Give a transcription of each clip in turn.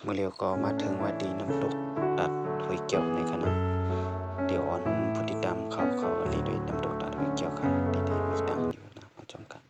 เมื่อเร็วก็มาถึงวัดดีน้ำตกตัดห้วยเกี่ยวในคณะเดี๋ยวออนผู้ติดตามเขาลีด้วยน้ำตกตัดห้วยเกี่ยวค่ะดีๆมีดังอยู่นะมาชมกัน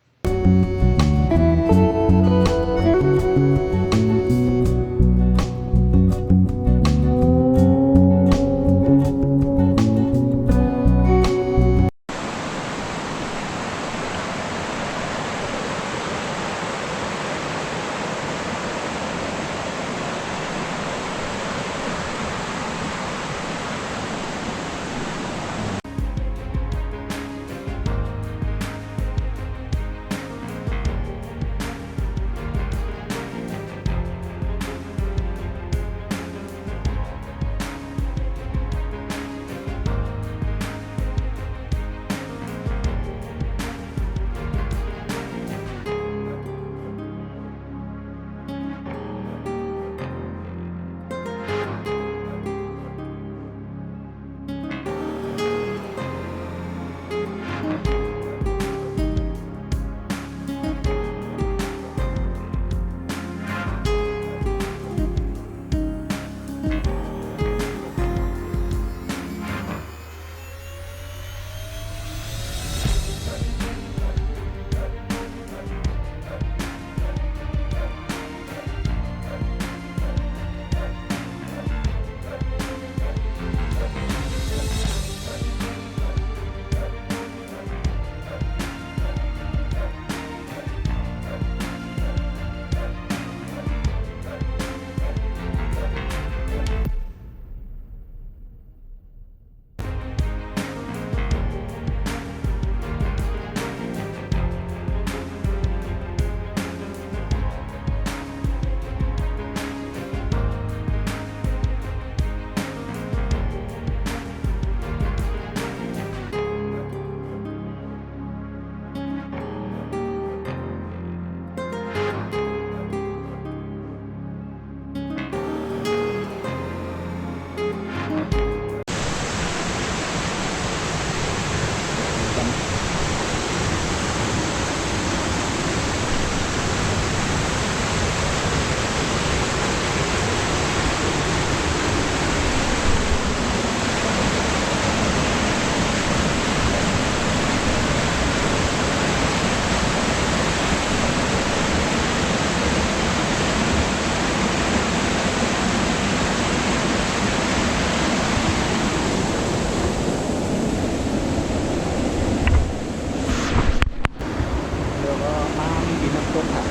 เดี๋ยวก็มามีน้ำตกค่ะ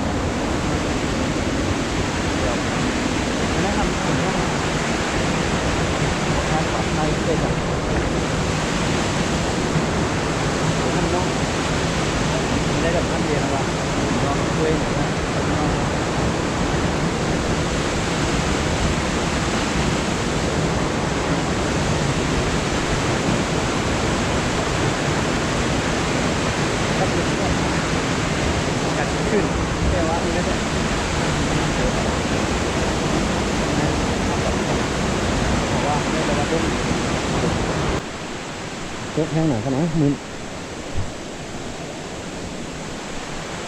เดี๋ยวแนะนำผมว่าทางปลอดภัยเลยจ้ะท่านน้องได้แบบท่านเรียนว่าลองช่วยหน่อยนะกัดขึ้นแต่ว่าอันนี้เนี่ยเพราะว่าไม่ได้ว่าต้นยกแห้งหน่อยกันนะมึน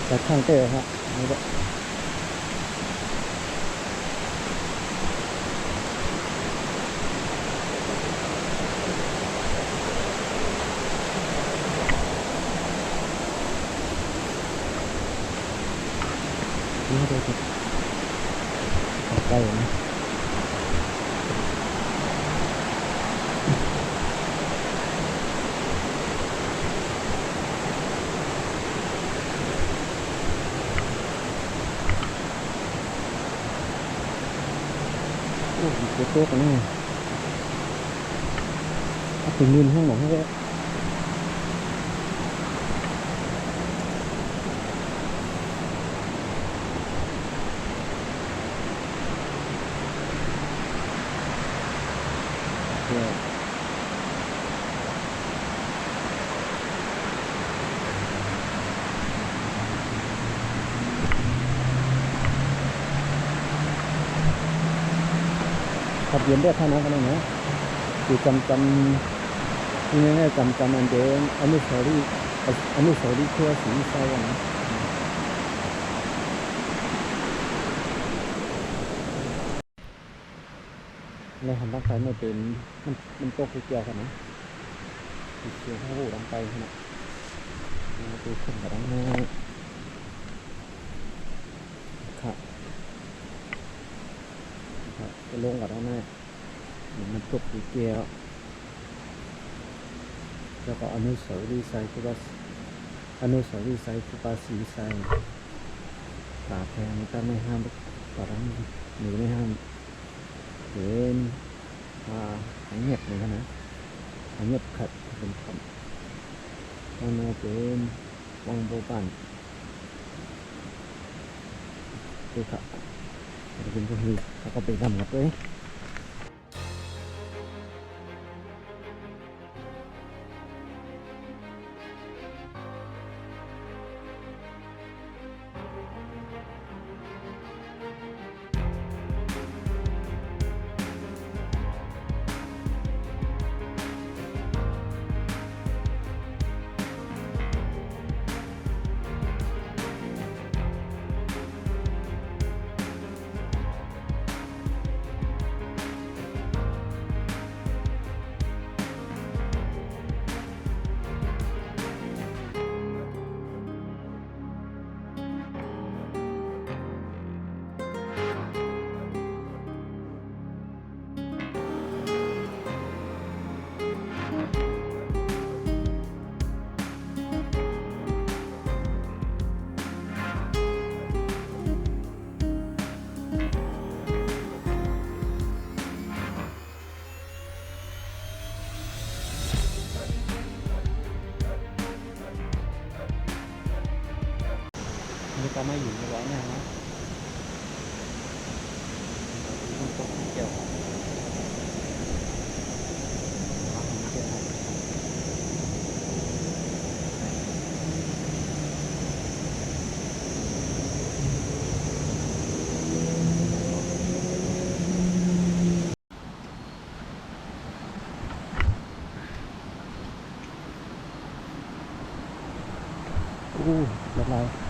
แต่ข้างเตะครับนี่ก็นี่ดูสิใกล้นะโอ้ยโต๊ะกันแน่เอาถึงยืนข้างหลังให้ได้ขับเย็นได้ท่านั้นกันนะคือจำนี่แน่จำอันเดิมอนุสาวรีย์ทั่วศรีสะเกษนะ อ ในหันตั้งไปไม่เป็นมันตกเกี่ยวกันนะเกี่ยวหูตั้งไปขนาดตัวขึ้นกับตั้งแน่ครับครับจะลงกับตั้งแน่มันตกเกี่ยวแล้วก็อนุสาวรีย์ไซคุบาอนุสาวรีย์ไซคุบาสีไซป่าแพงก็ไม่ห้ามป่าทั้งหรือไม่ห้ามเป็นหายเงียบเลยนะหายเงียบขัดเป็นคำมันเป็นวังโบปันคือครับจะเป็นพวกนี้เขาก็ไปทำกับเลยนี่ก็ไม่อยู่ในร้อยเนี่ยนะมันตกเกี่ยวละลาย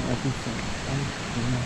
อาทิตย์สองถึงมา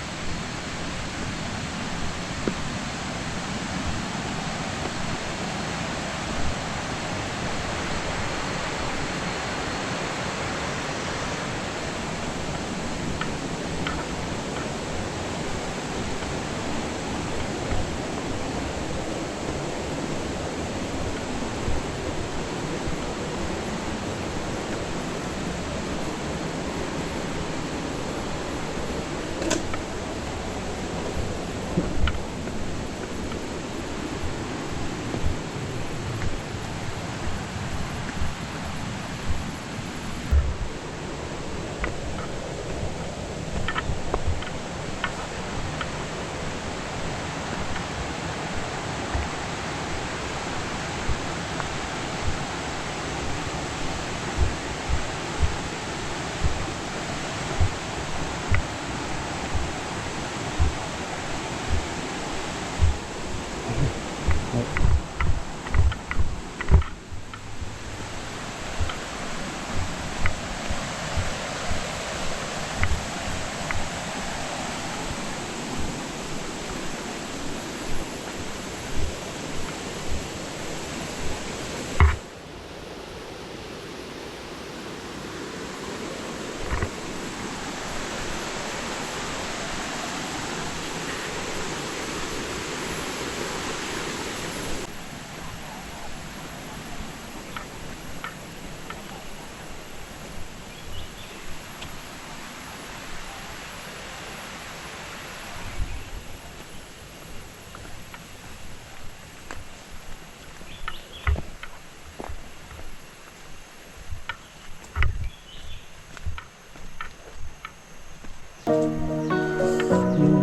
มี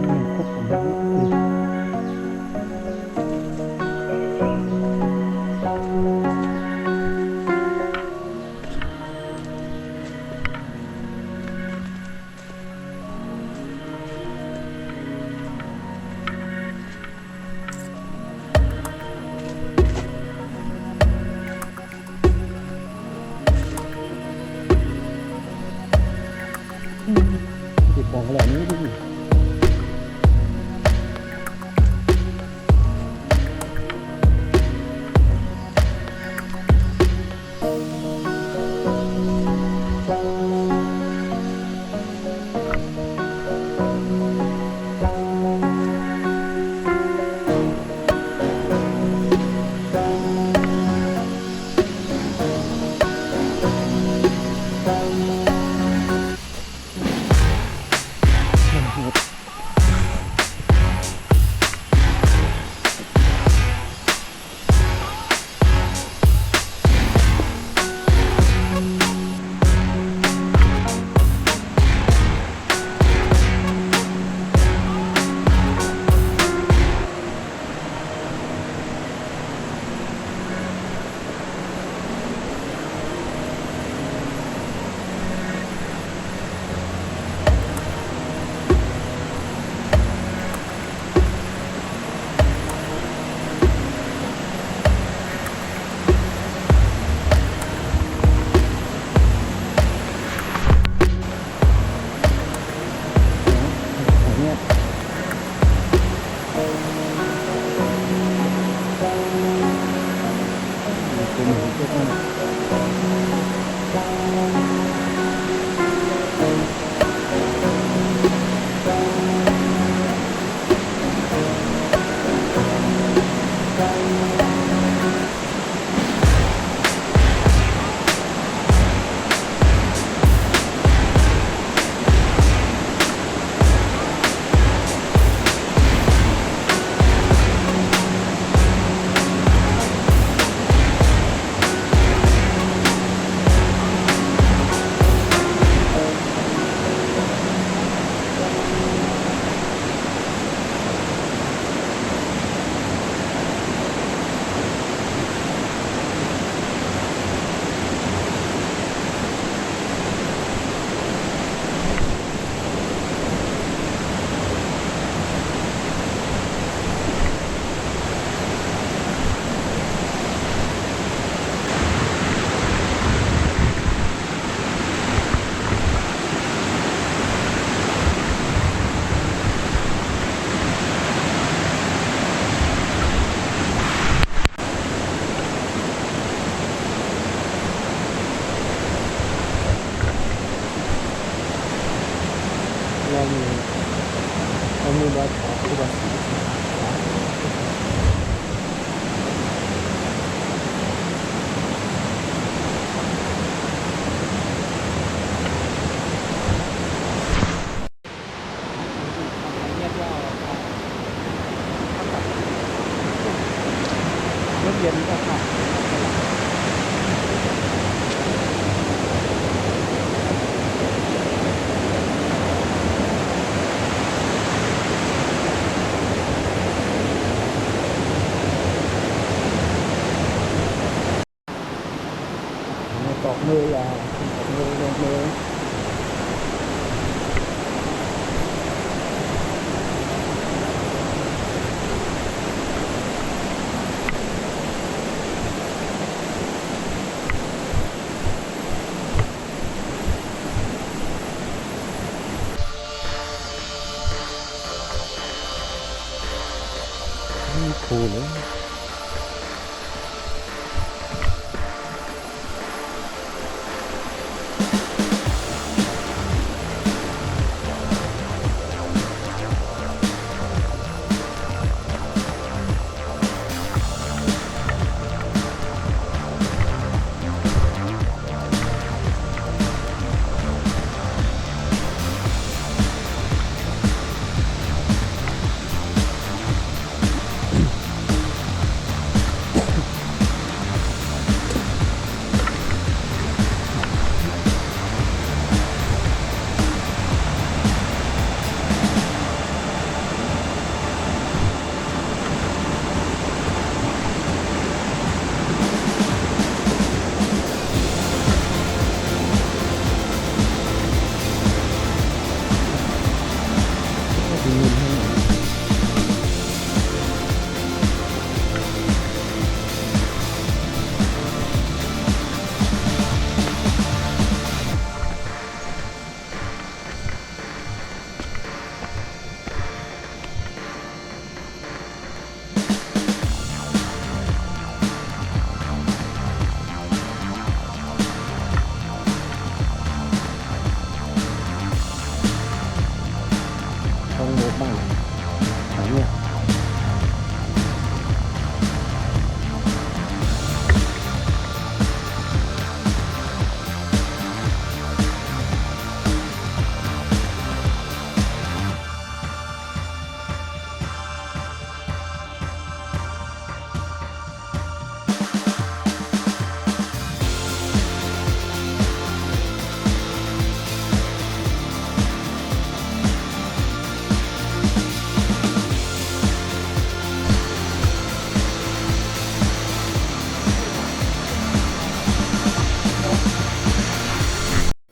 อย่างครบของมันคือติดของเหล่านี้ที่ของเนี้ยเป็นเหมือนพวกนั้น เรามีรอยขออุบัติเหตุรถเย็นก็ขับตอกมือยาวตอกมือลงมือนี่คูลเลย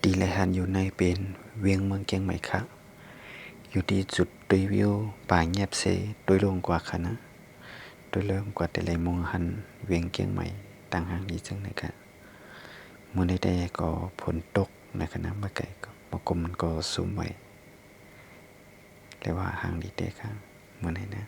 ตีและหันอยู่ในเป็นเวียงเมืองเกียงใหม่ค่ะอยู่ที่จุดรีวิวป่าเงียบเซโดยรวมกว่าค่ะนะโดยรวมกว่าแต่ละมองหันเวียงเกียงใหม่ต่างหางดีจังนะครับมื้อในแต่ก็ฝนตกนะครับนะมาไกลก็มากมมันก็สูมไว้แต่ว่าหางดีแต่ครับมื้อในนะ